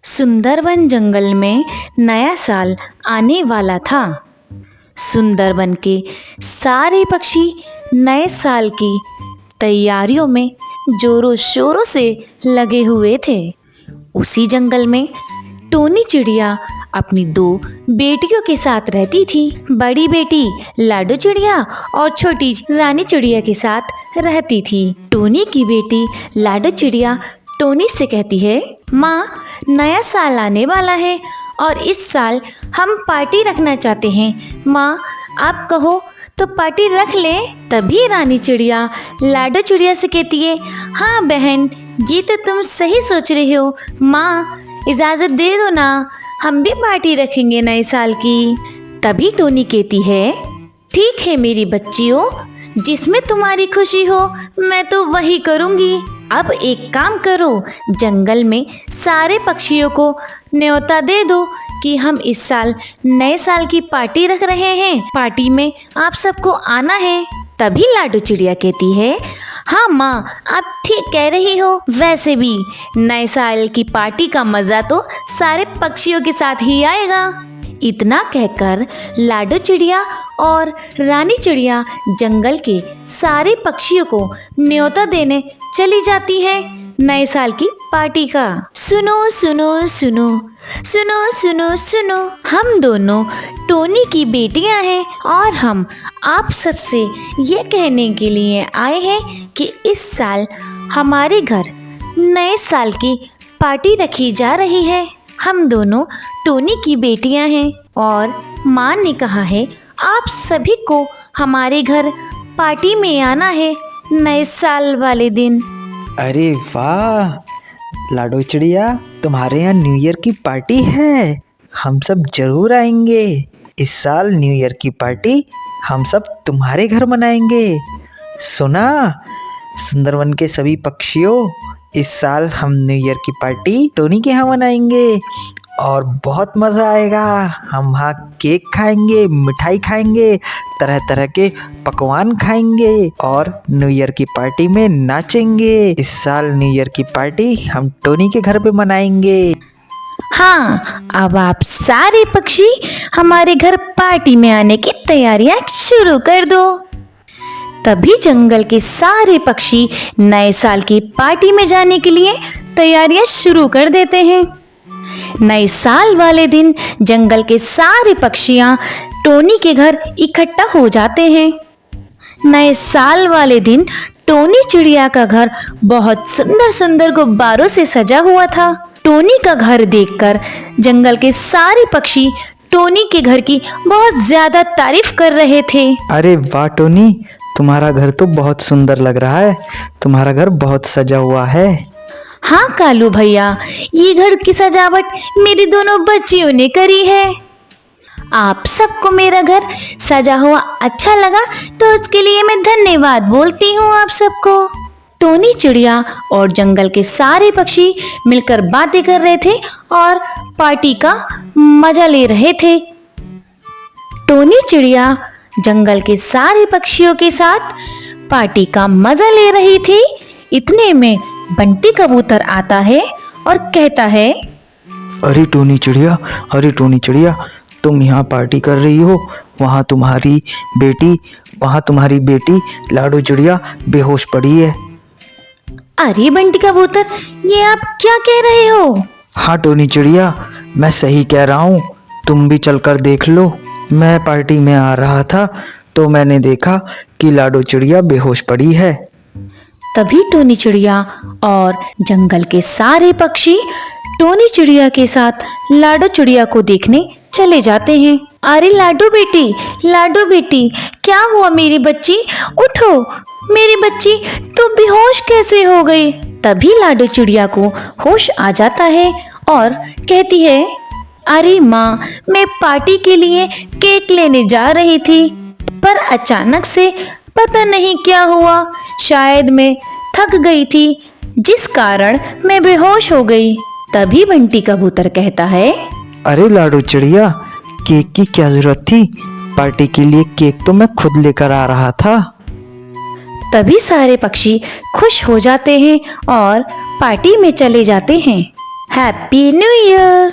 सुंदरबन जंगल में नया साल आने वाला था। सुंदरबन के सारे पक्षी नए साल की तैयारियों में जोरों शोरों से लगे हुए थे। उसी जंगल में टोनी चिड़िया अपनी दो बेटियों के साथ रहती थी। बड़ी बेटी लाडो चिड़िया और छोटी रानी चिड़िया के साथ रहती थी। टोनी की बेटी लाडो चिड़िया टोनी से कहती है, माँ, नया साल आने वाला है और इस साल हम पार्टी रखना चाहते हैं। माँ, आप कहो तो पार्टी रख ले। तभी रानी चिड़िया लाडो चिड़िया से कहती है, हाँ बहन, ये तो तुम सही सोच रही हो। माँ, इजाज़त दे दो ना, हम भी पार्टी रखेंगे नए साल की। तभी टोनी कहती है, ठीक है मेरी बच्चियों, जिसमें तुम्हारी खुशी हो मैं तो वही करूँगी। अब एक काम करो, जंगल में सारे पक्षियों को न्योता दे दो कि हम इस साल नए साल की पार्टी रख रहे हैं। पार्टी में आप सबको आना है। तभी लाडो चिड़िया कहती है, हाँ माँ, आप ठीक कह रही हो। वैसे भी नए साल की पार्टी का मज़ा तो सारे पक्षियों के साथ ही आएगा। इतना कहकर लाडो चिड़िया और रानी चिड़िया जंगल के सारे पक्षियों को न्योता देने चली जाती है नए साल की पार्टी का। सुनो सुनो सुनो सुनो सुनो सुनो, हम दोनों टोनी की बेटियां हैं और हम आप सबसे ये कहने के लिए आए हैं कि इस साल हमारे घर नए साल की पार्टी रखी जा रही है। हम दोनों टोनी की बेटियां हैं और माँ ने कहा है आप सभी को हमारे घर पार्टी में आना है नए साल वाले दिन। अरे वाह लाडो चिड़िया, तुम्हारे यहाँ न्यू ईयर की पार्टी है। हम सब जरूर आएंगे। इस साल न्यू ईयर की पार्टी हम सब तुम्हारे घर मनाएंगे। सुना सुंदरवन के सभी पक्षियों, इस साल हम न्यू ईयर की पार्टी टोनी के यहाँ मनाएंगे और बहुत मज़ा आएगा। हम वहाँ केक खाएंगे, मिठाई खाएंगे, तरह तरह के पकवान खाएंगे और न्यू ईयर की पार्टी में नाचेंगे। इस साल न्यू ईयर की पार्टी हम टोनी के घर पे मनाएंगे। हाँ, अब आप सारे पक्षी हमारे घर पार्टी में आने की तैयारियां शुरू कर दो। तभी जंगल के सारे पक्षी नए साल की पार्टी में जाने के लिए तैयारियां शुरू कर देते हैं। नए साल वाले दिन जंगल के सारे पक्षियां टोनी के घर इकट्ठा हो जाते हैं। नए साल वाले दिन टोनी चिड़िया का घर बहुत सुंदर सुंदर गुब्बारों से सजा हुआ था। टोनी का घर देखकर जंगल के सारे पक्षी टोनी के घर की बहुत ज्यादा तारीफ कर रहे थे। अरे वाह टोनी, तुम्हारा घर तो बहुत सुंदर लग रहा है। तुम्हारा घर बहुत सजा हुआ है। हाँ कालू भैया, ये घर की सजावट मेरी दोनों बच्चियों ने करी है। आप सबको मेरा घर सजा हुआ अच्छा लगा तो उसके लिए मैं धन्यवाद बोलती हूँ आप सबको। टोनी चिड़िया और जंगल के सारे पक्षी मिलकर बातें कर रहे थे और पार्टी का मजा ले रहे थे। टोनी चिड़िया जंगल के सारे पक्षियों के साथ पार्टी का मजा ले रही थी। इतने में बंटी कबूतर आता है और कहता है, अरे टोनी चिड़िया, तुम यहाँ पार्टी कर रही हो, वहाँ तुम्हारी बेटी लाडो चिड़िया बेहोश पड़ी है। अरे बंटी कबूतर, ये आप क्या कह रहे हो? हाँ टोनी चिड़िया, मैं सही कह रहा हूँ, तुम भी चलकर देख लो। मैं पार्टी में आ रहा था तो मैंने देखा कि लाडो चिड़िया बेहोश पड़ी है। तभी टोनी चिड़िया और जंगल के सारे पक्षी टोनी चिड़िया के साथ लाडो चिड़िया को देखने चले जाते हैं। अरे लाडो बेटी, क्या हुआ मेरी बच्ची? उठो मेरी बच्ची, तू बेहोश कैसे हो गई? तभी लाडो चिड़िया को होश आ जाता है और कहती है, अरे माँ, मैं पार्टी के लिए केक लेने जा रही थी, पर अचानक से पता नहीं क्या हुआ, शायद मैं थक गई थी जिस कारण मैं बेहोश हो गई। तभी बंटी कबूतर कहता है, अरे लाडो चिड़िया, केक की क्या जरूरत थी? पार्टी के लिए केक तो मैं खुद लेकर आ रहा था। तभी सारे पक्षी खुश हो जाते हैं और पार्टी में चले जाते हैं। Happy new year.